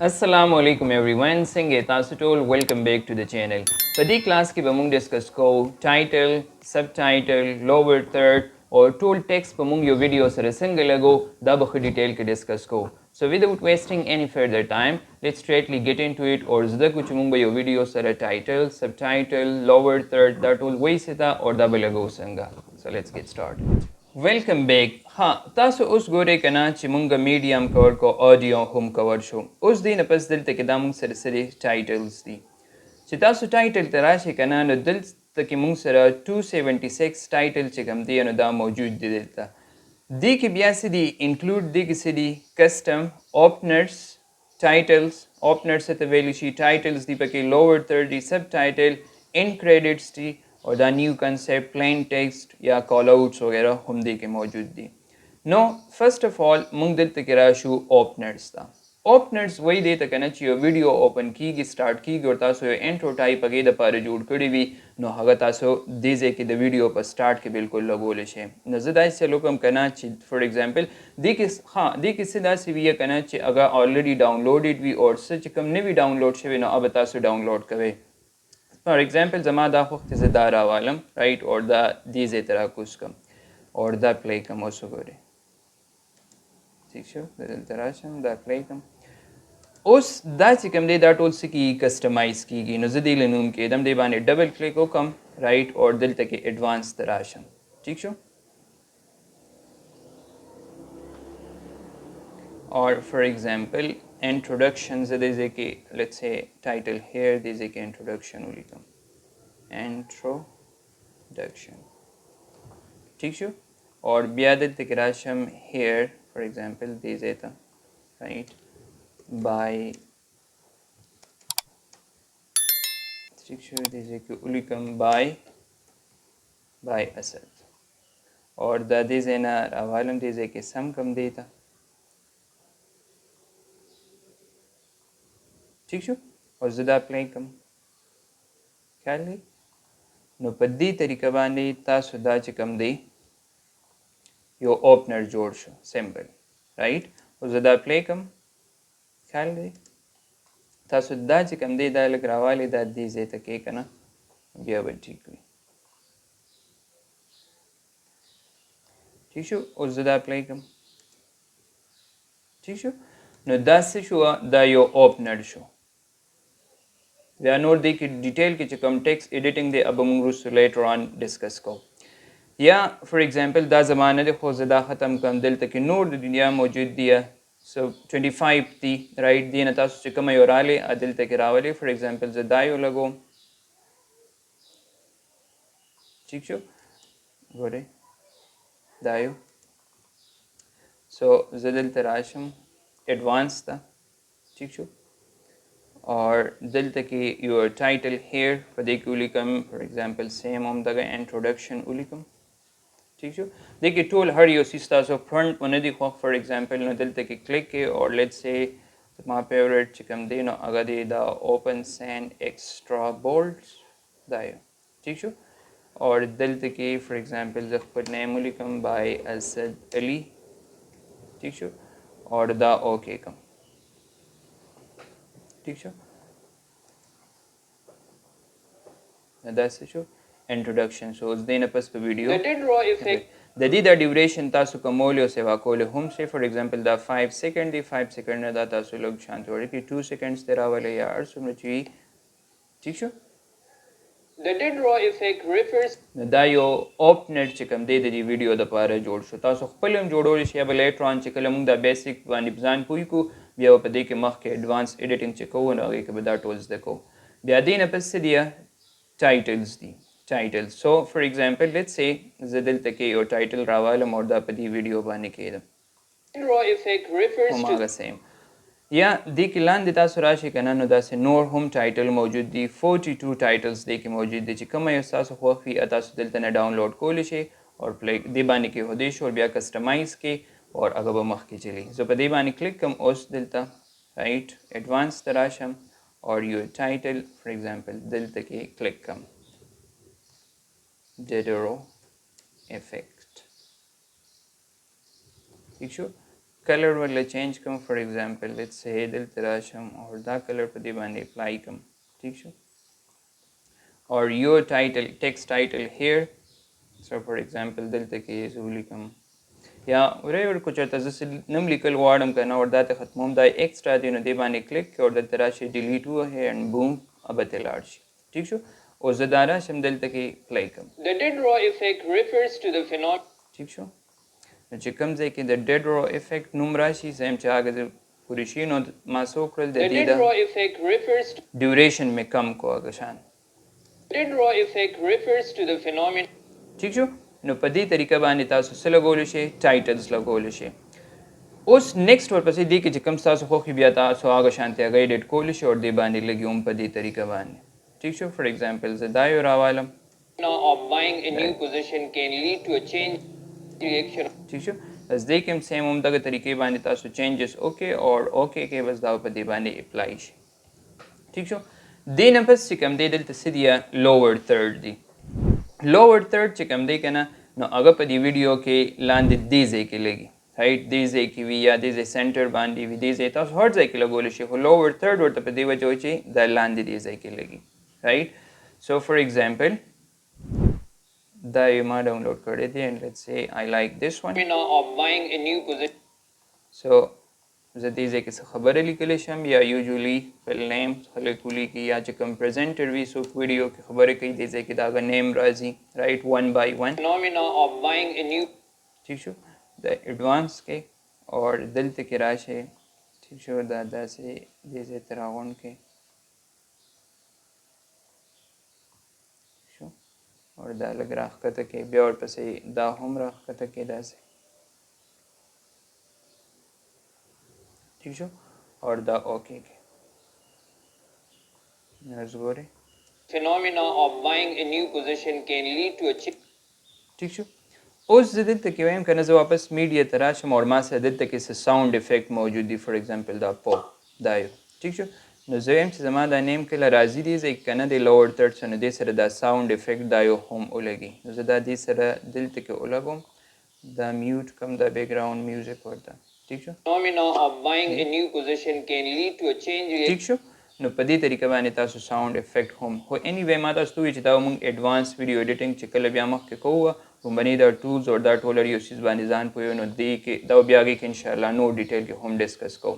Assalamu alaikum everyone. Singe Tasutol, welcome back to the channel. Today class ki bamung discuss ko title, subtitle, lower third or tool text bamung yo video sare single ago da bakh detail ke discuss ko. So without wasting any further time, let's straightly get into it or zda kuch mung yo video sare title, subtitle, lower third da tool waisita or da balago sanga. So let's get started. Welcome back हाँ तासो उस गोरे कना चिमुंगा medium cover को ऑडियो हम cover show उस दिन पस दिल तक दामुंग सर सरे टाइटल्स दी चितासो टाइटल तराशे कना नो दिल तक मुंग सर 276 टाइटल चिकम दी अनु दा मौजूद दी दिलता दी की ब्यासी दी इंक्लूड दी किसी दी कस्टम ओपनर्स टाइटल्स ओपनर्स से तवेलिशी टाइटल्स दी पके लोअर थर्ड दी सब टाइटल इन क्रेडिट्स दी और the new concept plain text या कॉलआउट्स वगैरह हम दे के मौजूद दी नो फर्स्ट ऑफ ऑल मुंग दिल तकराशु ओपनर्स था ओपनर्स वही दे तक न चाहिए वीडियो ओपन की स्टार्ट की गोरता सो इंट्रो टाइप अगे द पर जोड़ कड़ी भी नो हगता सो दीजे की द वीडियो पर स्टार्ट के बिल्कुल लगोले छे नजदा से लोकम कना छि फॉर एग्जांपल दी किस हां दी किस दा सी भी कना छि अगर ऑलरेडी डाउनलोडेड भी और सच कम ने भी डाउनलोड छे नो अब ता सो डाउनलोड करे For example, जमा दा वक्त से दारा वालम right और दा दीजे तरह कुछ कम और दा play कम ओसो करे ठीक शो दल तराशम दा play कम उस दा चिकम दे दा टोल से की कस्टमाइज की गई नजदीक लेनुम के दम दे बाने डबल क्लिक हो कम right और दिल तक एडवांस तराशम ठीक show or for example introductions there is a let's say title here there is a introduction will come introduction ठीक शो और ब्यादत तकराशम here for example there is a right by ठीक show there is a will come by Asad और the there is a अवालम there is a sum कम देता ठीक शो और ज़दा प्ले कम ख्याल है नो पद्दी तरीका बानी तासु दा चिकम दे यो ओपनर जोड़ शो सिंपल राइट और ज़दा प्ले कम ख्याल है तासु दा चिकम दे दा लग रावाले दा दी जे तके कना बिया बच्ची कोई ठीक शो और ज़दा प्ले कम ठीक शो नो दा से शो दा यो ओपनर शो We are not the detail ki chikam text editing de abamurus later on discuss ko. Yeah, for example, da zamana de khozada khatam kam dil tak noor de dunya mawjud diya. So 25 thi right di na tasu chikam yorale adil tak rawale for example zadayo lago. ठीक शो गोरे दायो so zadil tarasham advanced था ठीक शो और दिल तक your title here फदेक उलिकम for example same हम दगा introduction उलिकम ठीक शो देखिए टूल हर यो सिस्टा सो फ्रंट वन दी खो for example नो दिल तक क्लिक के और let's say my favorite चिकम दे नो अगर दे दा open sand extra bolts दायो ठीक शो और दिल तक for example जब पर नेम उलिकम by असद अली ठीक शो और दा ओके कम ठीक show that's the show introduction so उस दिन अपस पे video the the the duration तासु कमोलियो से वाकोले हम से फॉर एग्जांपल द 5 सेकंड दी 5 सेकंड न दा तासु लोग शांत हो कि 2 सेकंड्स तेरा वाले यार सुमची ठीक show The dead raw effect refers da yo opener chikam de di video da para jod sho taso khpelem jodol shi ab later on chikalam da basic wan ibzan puy ku bia pa de ke mach ke advanced editing chiko na ge ke da tools deko bia din apes dia titles di titles so for example let's say zadil take your title rawala morda padi video bane ke da raw effect refers to the same या दी किलान दिता सुराशि कना नो दासे नोर home title मौजूद दी 42 टाइटल्स दे के मौजूद दी कम एहसास होखी अता सुदिल तने डाउनलोड कोली छे और प्ले दीबानी के होदेश और बिया कस्टमाइज के और अगब मख की चली सो पे दीबानी क्लिक कम ओस दिलता राइट एडवांस तराशम और योर टाइटल फॉर एग्जांपल दिल तके क्लिक कम डेडरो इफेक्ट ठीक शो color वाला change कम for example let's say دلته راشم और دا color په دې باندې apply کم ٹھیک شو or your title text title here so for example دلته کې زه ولیکم یا whatever کو چرته زه نم لیکل غواړم کنه او دا ته ختموم دا ایکسترا دی نو دې باندې کلیک کې او دلته راشي delete وه and boom اب ته لاړ شي ٹھیک شو او زه دا راشم دلته کې play کم The dead raw effect refers to the phenomenon. ٹھیک شو نو چې کوم ځای کې د dead raw effect نوم راشي زه هم چې هغه پوری شي نو ما څه وکړل د The دې dead raw د effect refers to ډیوریشن مې کم کو هغه شان dead raw effect refers to the phenomenon. ٹھیک شو نو په دې طریقه باندې تاسو څه لګولی شئ ټایټلز لګولی شئ اوس نیکسټ ورپسې دې کې چې کوم ستاسو خوښي بیا تاسو هغه شانتې هغه ایډیټ کولی شئ او دې باندې لګي هم په دې طریقه باندې ٹھیک شو فار ایگزامپل زه دا یو راوالم Of buying a new position can lead to a change reaction. ٹھیک شو بس دې کې هم سیم هم دغه طریقې باندې تاسو چینجز اوکې او اوکې کې بس دا په دې باندې اپلای شي ٹھیک شو دې نه پس چې کوم دی دلته څه دی لوور تھرډ دی لوور تھرډ چې کوم دی که نه نو هغه په دې ویډیو کې لاندې دې ځای کې لګي رایټ دې ځای کې وي یا دې ځای سینټر باندې وي دې ځای تاسو هر ځای کې لګولی شي خو لوور تھرډ ورته په دې وجه وایي چې دا لاندې دې ځای کې لګي رایټ سو فار ایگزامپل دا یې ما ډاونلوډ کړی دی and let's say I like this one Of buying a new position. so زه دې ځای کې څه خبره لیکلی شم یا یوجولي فل نیم خلک ولیکي یا چې کوم پریزنټر وي څوک ویډیو کې خبرې کوي دې ځای کې د هغه نیم راځي رایټ ون بای ون Phenomena of buying a new. ٹھیک شو د ایڈوانس کې اور دلته کې راشي ٹھیک شو دا داسې دې ځای ته راغونډ کې شو اور دا لږ راښکته کې بیا ورپسې دا هم راښکته کې داسې ٹھیک شو اور دا اوکے کې نرس ګورئ Phenomena of buying a new position can lead to a change. ٹھیک شو اوس زه دلته کې وایم که نه زه واپس میډیا ته راشم او ما سره دلته کې څه ساوند افیکټ موجود دي فار ایگزامپل دا پوپ دا یو ټیک شو نو زه وایم چې زما دا نیم کله راځي دی ځای کې که نه دی لوور تھرډ څه نو دې سره دا ساوند افیکټ دا یو هم ولګي نو زه دا دې سره دلته کې ولګوم دا میوټ کم دا بیک ګراوند میوزیک ورته ټیک شو Phenomena of buying a new position can lead to a change. ٹھیک شو نو په دې طریقه باندې تاسو ساوند افیکټ هم خو اني وی ما تاسو ته وایي چې دا موږ ایډوانس ویډیو ایډیټینګ چې کله بیا مخکې کوو لومبني دا ټولز او دا ټول یو څیز باندې ځان پوهیو نو دې کې دا بیا هغې کې انشاءالله نور ډیټیل کې هم ډسکس کوو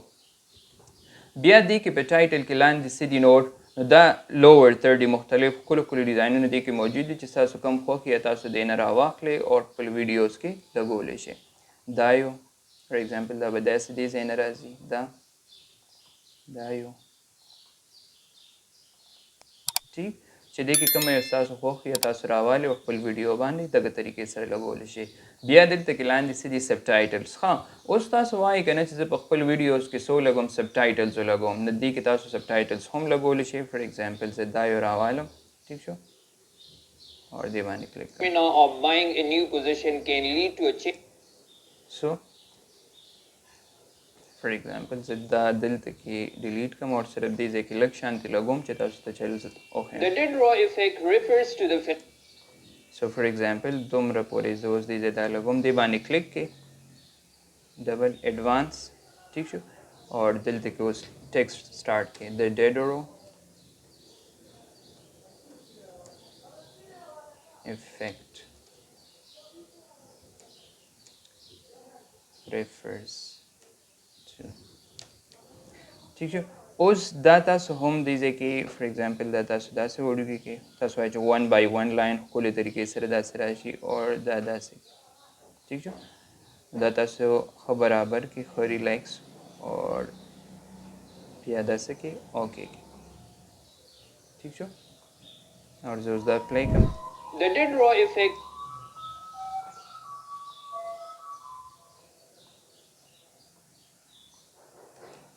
بیا دې کې په ټایټل کې لاندې څه دي نوټ نو دا لوور تھرډ مختلف ښکلو ښکلو ډیزاینونه دې کې موجود دي چې ستاسو کوم خوښ یا تاسو دې نه راواخلئ او خپل ویډیوز کې لګولی شئ دا یو فار ایگزامپل دا به داسې دې ځای نه راځي دا یو ٹھیک چې دې کې کومه یو ستاسو خوښ یا تاسو راوالئ او خپل ویډیو باندې دغه طریقې سره لګولی شئ بیا دلته کې لاندې څه دي سب ټایټلز ښه اوس تاسو وایئ که نه چې زه په خپل ویډیوز کې څو لګوم سب ټایټلز ولګوم نو دې کې تاسو سب ټایټلز هم لګولی شئ فار ایگزامپل زه دا یو راوالم ټیک شو اور دې باندې کلیک کوم Phenomena of buying a new position can lead to a change. سو فار ایگزامپل زه دا دلته کې ډیلیټ کوم اور صرف دې ځای کې لږ شانتې لګوم چې تاسو ته چل زه وښیم The dead raw effect refers to the سو فار ایگزامپل دومره پورې زه اوس دې ځای دا لګوم دې باندې کلیک کې ډبل ایډوانس ٹھیک شو اور دلته کې اوس ټیکسټ سٹارټ کې د ډیډ رو effect refers to ٹھیک شو اوس دا تاسو هم دې ځای کې فار ایگزامپل دا تاسو داسې وډیو کې تاسو وایئ چې ون بای ون لاین ښکلې طریقې سره داسې راشي اور دا داسې ٹھیک شو دا تاسو ښه برابر کې ښه ریلیکس اور بیا داسې کې اوکې کې ٹھیک شو اور زه اوس دا پلی کوم The dead raw effect.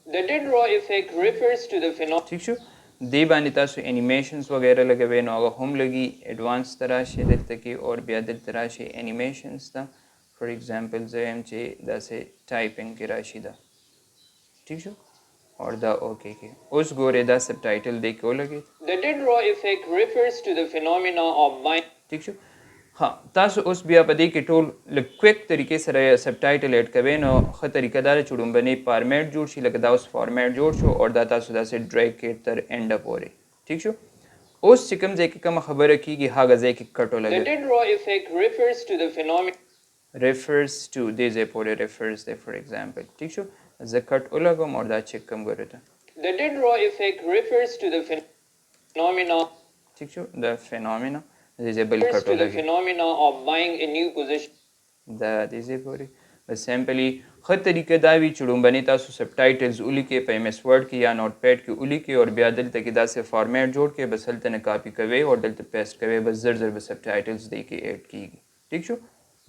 The dead raw effect refers to the phenomenon. ٹھیک شو دې باندې تاسو انیمیشنز وغیره لګوئ نو هغه هم لګي ایډوانس ته راشئ دلته کې اور بیا دلته راشئ انیمیشنز ته فار ایگزامپل زه یم چې داسې ټایپنګ کې راشي دا ٹھیک شو اور دا اوکې کې اوس ګورئ دا سب ټایټل دې کې ولګېد The dead raw effect refers to the phenomena of buying. ٹھیک شو ها تاسو اوس بیا په دې کې ټول لږ کویک طریقې سره سب ټایټل ایډ کوئ نو ښه طریقه دا ده چې ډومبنی فارمیټ جوړ شي لکه دا اوس فارمیټ جوړ شو او دا تاسو داسې ډریګ کړئ تر اینډه پورې ټیک شو اوس چې کوم ځای کې کومه خبره کیږي هغه ځای کې کټ The ولګوئ dead raw effect refers to the phenomenon. refers to دې ځای پورې refers دی for example ټیک شو زه کټ ولګوم او دا چک کوم ګورئ ته The dead raw effect refers to the phenomena. ٹھیک شو دا فینومینا دې ځای بل Refers کټ to the ولګئ phenomena of buying a new position. دا دې ځای پورې بس سیمپلی ښه طریقه دا وي چې ډومبني تاسو سب ټایټلز ولیکئ په ایم ایس ورډ کې یا نوټ پیډ کې ولیکئ او بیا دلته کې داسې فارمیټ جوړ کړئ بس هلته نه کاپي کوئ او دلته پیسټ کوئ بس زر زر به سب ټایټلز دې کې ایډ کیږي ټیک شو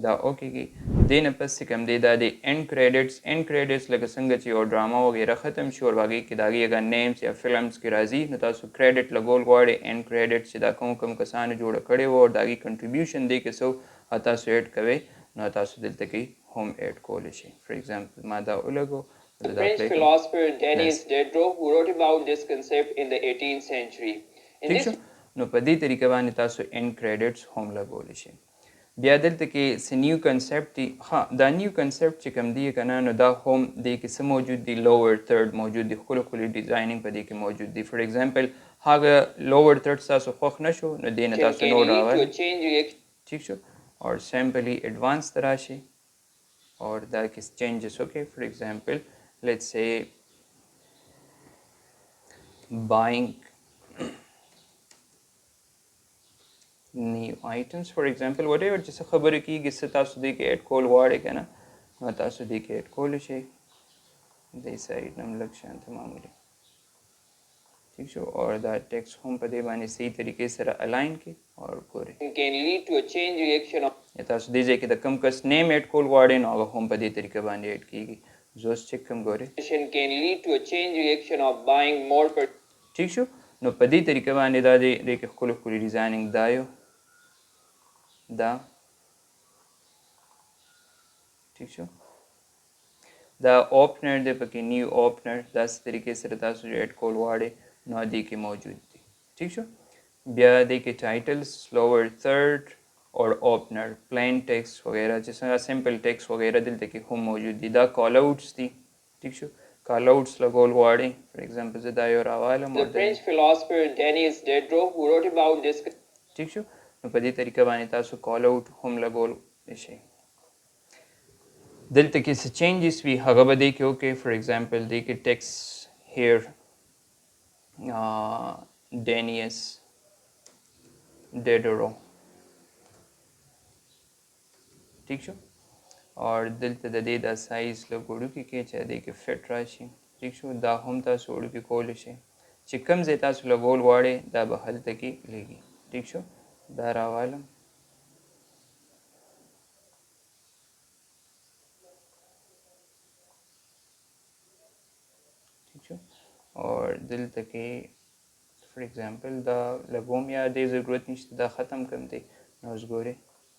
دا اوکې کی دې نه پس چې کوم دی دا د اینډ کریډټس لکه څنګه چې یو ډراما وغیره ختم شي او هغې کې د هغې اگر نیمز یا فلمز کې راځي نو تاسو کریډټ لګول غواړئ اینډ کریډټ چې دا کوم کسانو جوړه کړې وه او د هغې کنټریبیوشن دی کې څه تاسو ایډ کوئ نو تاسو دلته کې هم ایډ کولی شئ فار ایگزامپل ما دا ولګو The French philosopher Denis Diderot who wrote about this concept in the 18th century. In ٹھیک this شو نو په دې طریقه باندې تاسو اینډ کریډټس هم لګولی شئ بیا دلته کې څه نیو کنسپټ دي ها دا نیو کنسپټ چې کوم دی که نه نو دا هم دې کې څه موجود دي لوور تھرډ موجود دي ښکلي ښکلي ډیزاینینګ په دې کې موجود دي فار ایگزامپل هغه لوور تھرډ ستاسو خوښ نه شو نو دې نه تاسو can نور lead to راوړئ a chain reaction. ٹھیک شو اور سیمپلی ایڈوانس ته راشي اور دا کې چینجز وکړئ فار ایگزامپل لیټس سے buying new items for example whatever چې څه خبرې کېږي څه تاسو دې کې ایډ کول غواړئ که نه نو تاسو دې کې ایډ کولی شئ دې سایډ نه هم لږ شانته معمولي ٹھیک شو اور دا ټیکس هم په دې باندې صحیح طریقې سره الاین کړئ اور ګورئ Can lead to a chain reaction of یا تاسو دې ځای کې د کم کس نیم ایډ کول غواړئ نو هغه هم په دې طریقه باندې ایډ کېږي زه اوس چک کوم ګورئ can lead to a chain reaction of buying more ٹھیک شو نو په دې طریقه باندې دا دې کې ښکلي ښکلي ډیزاینینګ دا یو دا ٹھیک شو دا اوپنر دی پکې نیو اوپنر داسې طریقې سره تاسو ایډ کول غواړئ نو دې کې موجود دي ټیک شو بیا دې کې ټایټلز لوور تھرډ اور اوپنر پلین ټیکس وغیرہ چې څنګه سمپل ټیکس وغیرہ دلته کې هم موجود دي دا کال آؤټس دي ټیک شو کال آؤټس لګول غواړئ فار ایگزامپل زه دا یو راوالم The French philosopher Denis Diderot who wrote about this ٹھیک شو نو په دې طریقه باندې تاسو کال آؤټ هم لګول شئ دلته کې څه چینجز وي هغه به دې کې وکړئ فار ایگزامپل دې کې ټیکس هیر ډینیس ډیډرو ٹھیک شو اور دلته د دې دا سایز لږ وړوکی کې چې دې کې فټ راشي ٹھیک شو دا هم تاسو وړوکی کولی شئ چې کوم ځای تاسو لګول غواړئ دا به هلته کې لګي ٹھیک شو دا راوالم ٹھیک شو اور دلته کې فار ایگزامپل دا لګوم یا دې ضرورت نشته دا ختم کم دی نو اوس ګورئ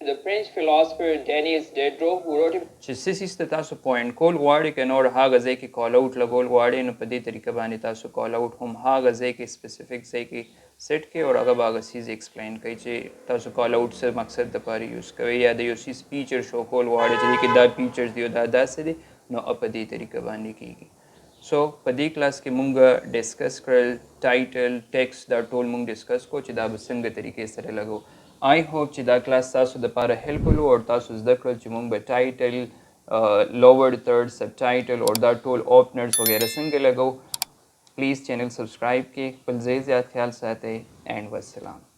The French philosopher Denis Diderot who wrote چې څه سیز ته تاسو پوینټ کول غواړئ که نور هغه ځای کې کال آؤټ لګول غواړئ نو په دې طریقه باندې تاسو کال آؤټ هم هغه ځای کې سپیسیفک ځای کې سیټ کړئ او هغه به هغه سیز ایکسپلین کوي چې تاسو کال آؤټ څه مقصد دپاره یوز کوئ یا د یو سیز فیچر شو کول غواړئ چې دې کې دا فیچرز دي او دا داسې دي نو په دې طریقه باندې کېږي سو په دې کلاس کې مونږ ډسکس کړل ټایټل ټیکس دا ټول مونږ ډسکس کو چې دا به څنګه طریقې سره لګو آئی ہوپ چې دا کلاس تاسو دپاره هیلپفل او تاسو زده کړل چې مونږ به ټایټل لوور تھرډ سب ټایټل او دا ټول اوپنرز وغیرہ څنګه لګو پلیز چینل سبسکرایب کړئ خپل ځای زیات خیال ساتئ اینډ والسلام